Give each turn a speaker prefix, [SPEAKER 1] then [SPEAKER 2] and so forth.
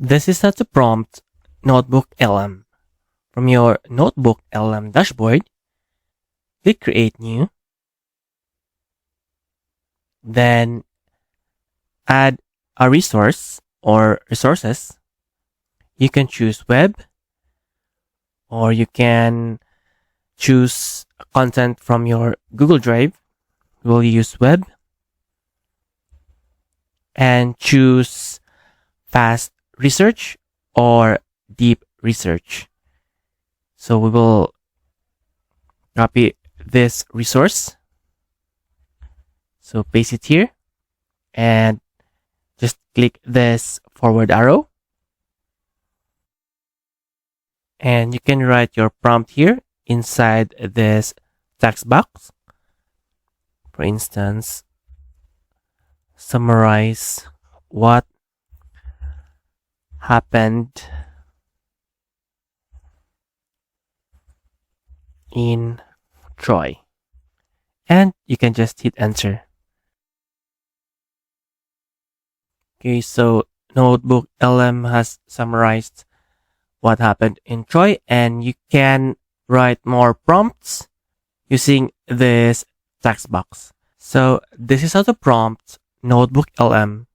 [SPEAKER 1] This is how to prompt NotebookLM. From your NotebookLM dashboard, click Create New. Then add a resource or resources. You can choose web, or you can choose content from your Google Drive. We'll use web and choose fast research or deep research. So we will copy this resource. So paste it here and just click this forward arrow. And you can write your prompt here inside this text box. For instance, summarize what happened in Troy. And you can just hit enter. Okay, so NotebookLM has summarized what happened in Troy, and you can write more prompts using this text box. So this is how to prompt NotebookLM